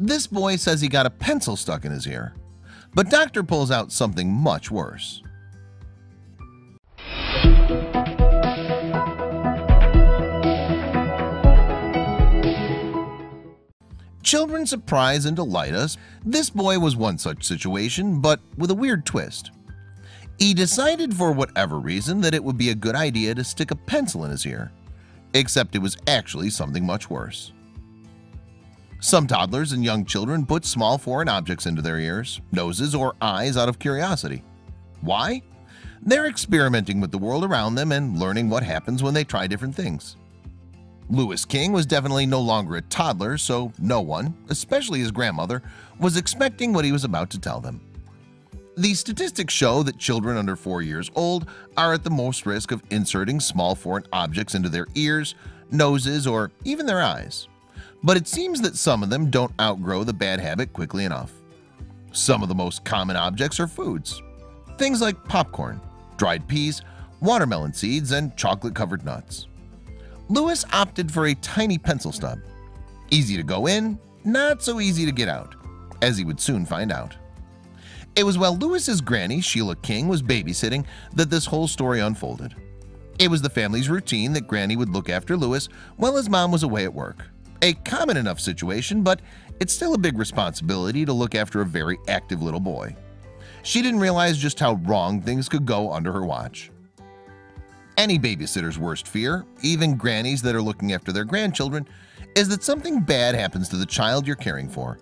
This boy says he got a pencil stuck in his ear, but doctor pulls out something much worse. Children surprise and delight us. This boy was one such situation, but with a weird twist. He decided for whatever reason that it would be a good idea to stick a pencil in his ear, except it was actually something much worse. Some toddlers and young children put small foreign objects into their ears, noses, or eyes out of curiosity. Why? They're experimenting with the world around them and learning what happens when they try different things. Louis King was definitely no longer a toddler, so no one, especially his grandmother, was expecting what he was about to tell them. The statistics show that children under 4 years old are at the most risk of inserting small foreign objects into their ears, noses, or even their eyes. But it seems that some of them don't outgrow the bad habit quickly enough. Some of the most common objects are foods. Things like popcorn, dried peas, watermelon seeds, and chocolate-covered nuts. Louis opted for a tiny pencil stub. Easy to go in, not so easy to get out, as he would soon find out. It was while Louis's granny, Sheila King, was babysitting that this whole story unfolded. It was the family's routine that Granny would look after Louis while his mom was away at work. A common enough situation, but it's still a big responsibility to look after a very active little boy. She didn't realize just how wrong things could go under her watch. Any babysitter's worst fear, even grannies that are looking after their grandchildren, is that something bad happens to the child you're caring for.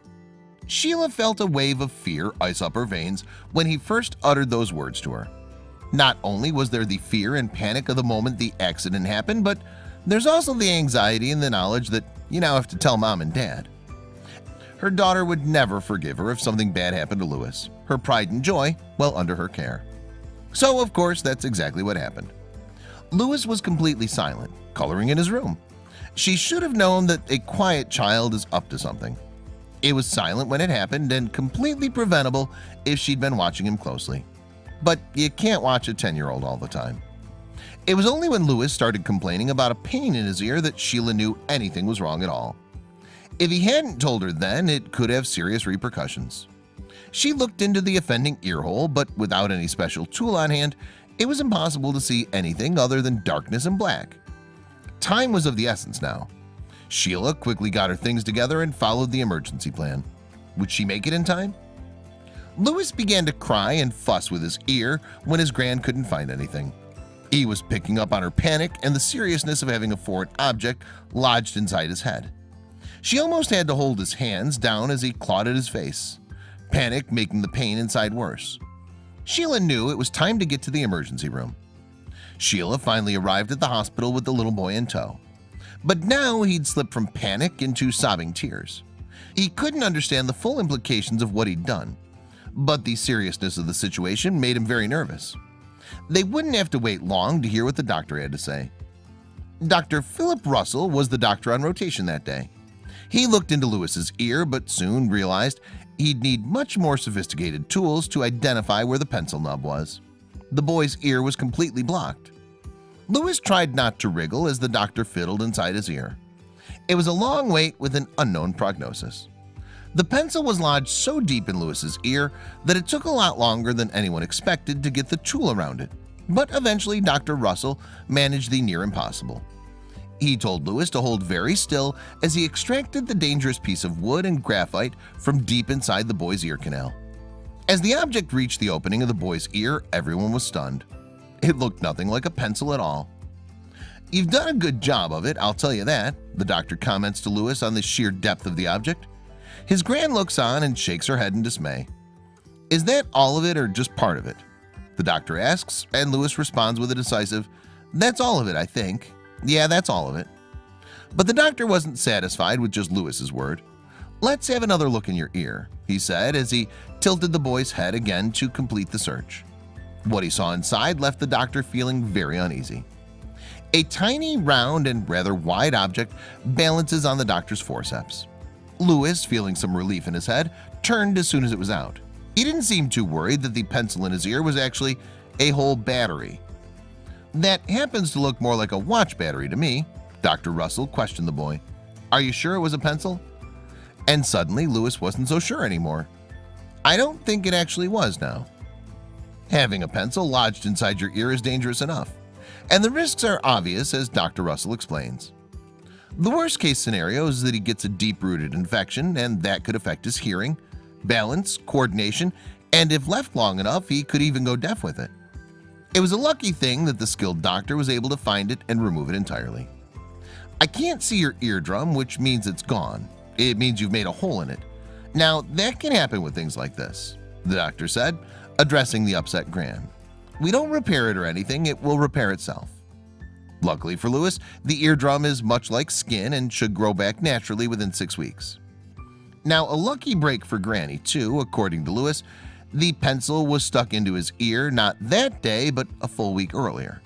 Sheila felt a wave of fear ice up her veins when he first uttered those words to her. Not only was there the fear and panic of the moment the accident happened, but there's also the anxiety and the knowledge that you now have to tell mom and dad. Her daughter would never forgive her if something bad happened to Louis, her pride and joy while under her care. So of course that's exactly what happened. Louis was completely silent, coloring in his room. She should have known that a quiet child is up to something. It was silent when it happened and completely preventable if she'd been watching him closely. But you can't watch a 10-year-old all the time. It was only when Louis started complaining about a pain in his ear that Sheila knew anything was wrong at all. If he hadn't told her then, it could have serious repercussions. She looked into the offending ear hole, but without any special tool on hand, it was impossible to see anything other than darkness and black. Time was of the essence now. Sheila quickly got her things together and followed the emergency plan. Would she make it in time? Louis began to cry and fuss with his ear when his gran couldn't find anything. He was picking up on her panic and the seriousness of having a foreign object lodged inside his head. She almost had to hold his hands down as he clawed at his face, panic making the pain inside worse. Sheila knew it was time to get to the emergency room. Sheila finally arrived at the hospital with the little boy in tow. But now he'd slipped from panic into sobbing tears. He couldn't understand the full implications of what he'd done, but the seriousness of the situation made him very nervous. They wouldn't have to wait long to hear what the doctor had to say. Dr. Philip Russell was the doctor on rotation that day. He looked into Louis's ear but soon realized he'd need much more sophisticated tools to identify where the pencil nub was. The boy's ear was completely blocked. Louis tried not to wriggle as the doctor fiddled inside his ear. It was a long wait with an unknown prognosis. The pencil was lodged so deep in Louis's ear that it took a lot longer than anyone expected to get the tool around it, but eventually Dr. Russell managed the near impossible. He told Louis to hold very still as he extracted the dangerous piece of wood and graphite from deep inside the boy's ear canal. As the object reached the opening of the boy's ear, everyone was stunned. It looked nothing like a pencil at all. "You've done a good job of it, I'll tell you that," the doctor comments to Louis on the sheer depth of the object. His gran looks on and shakes her head in dismay. "Is that all of it or just part of it?" the doctor asks, and Louis responds with a decisive, "That's all of it, I think. Yeah, that's all of it." But the doctor wasn't satisfied with just Louis's word. "Let's have another look in your ear," he said as he tilted the boy's head again to complete the search. What he saw inside left the doctor feeling very uneasy. A tiny, round, and rather wide object balances on the doctor's forceps. Louis, feeling some relief in his head, turned as soon as it was out. He didn't seem too worried that the pencil in his ear was actually a whole battery. "That happens to look more like a watch battery to me," Dr. Russell questioned the boy. "Are you sure it was a pencil?" And suddenly Lewis wasn't so sure anymore. I don't think it actually was now. Having a pencil lodged inside your ear is dangerous enough, and the risks are obvious, as Dr. Russell explains. The worst case scenario is that he gets a deep-rooted infection, and that could affect his hearing, balance, coordination, and if left long enough, he could even go deaf with it. It was a lucky thing that the skilled doctor was able to find it and remove it entirely. I can't see your eardrum, which means it's gone. It means you've made a hole in it. Now, that can happen with things like this, the doctor said, addressing the upset Gran. We don't repair it or anything, it will repair itself. Luckily for Lewis, the eardrum is much like skin and should grow back naturally within 6 weeks. Now, a lucky break for Granny too, according to Lewis. The pencil was stuck into his ear not that day, but a full week earlier.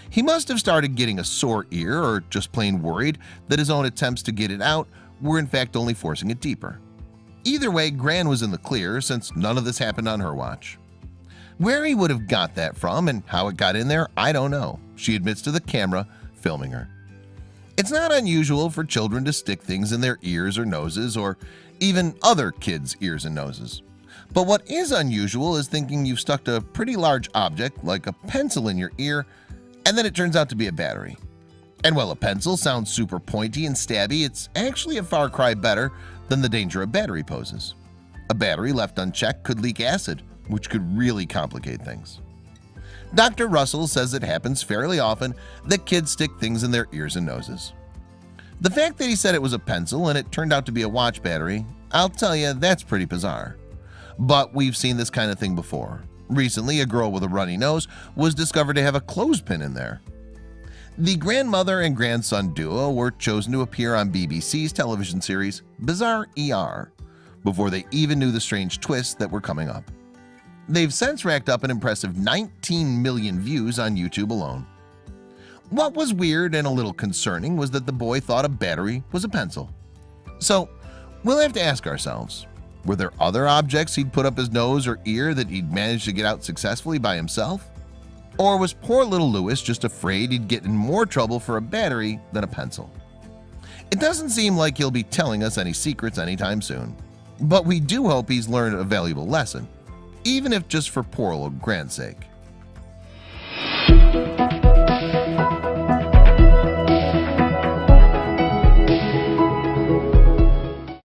He must have started getting a sore ear or just plain worried that his own attempts to get it out were in fact only forcing it deeper. Either way, Gran was in the clear since none of this happened on her watch. Where he would have got that from and how it got in there, I don't know, she admits to the camera filming her. It's not unusual for children to stick things in their ears or noses, or even other kids' ears and noses. But what is unusual is thinking you've stuck a pretty large object like a pencil in your ear, and then it turns out to be a battery. And while a pencil sounds super pointy and stabby, it's actually a far cry better than the danger a battery poses. A battery left unchecked could leak acid, which could really complicate things. Dr. Russell says it happens fairly often that kids stick things in their ears and noses. The fact that he said it was a pencil and it turned out to be a watch battery, I'll tell you, that's pretty bizarre. But we've seen this kind of thing before. Recently, a girl with a runny nose was discovered to have a clothespin in there. The grandmother and grandson duo were chosen to appear on BBC's television series Bizarre ER before they even knew the strange twists that were coming up. They've since racked up an impressive 19 million views on YouTube alone. What was weird and a little concerning was that the boy thought a battery was a pencil. So we'll have to ask ourselves, were there other objects he'd put up his nose or ear that he'd managed to get out successfully by himself? Or was poor little Lewis just afraid he'd get in more trouble for a battery than a pencil? It doesn't seem like he'll be telling us any secrets anytime soon, but we do hope he's learned a valuable lesson, even if just for poor old Gran's sake.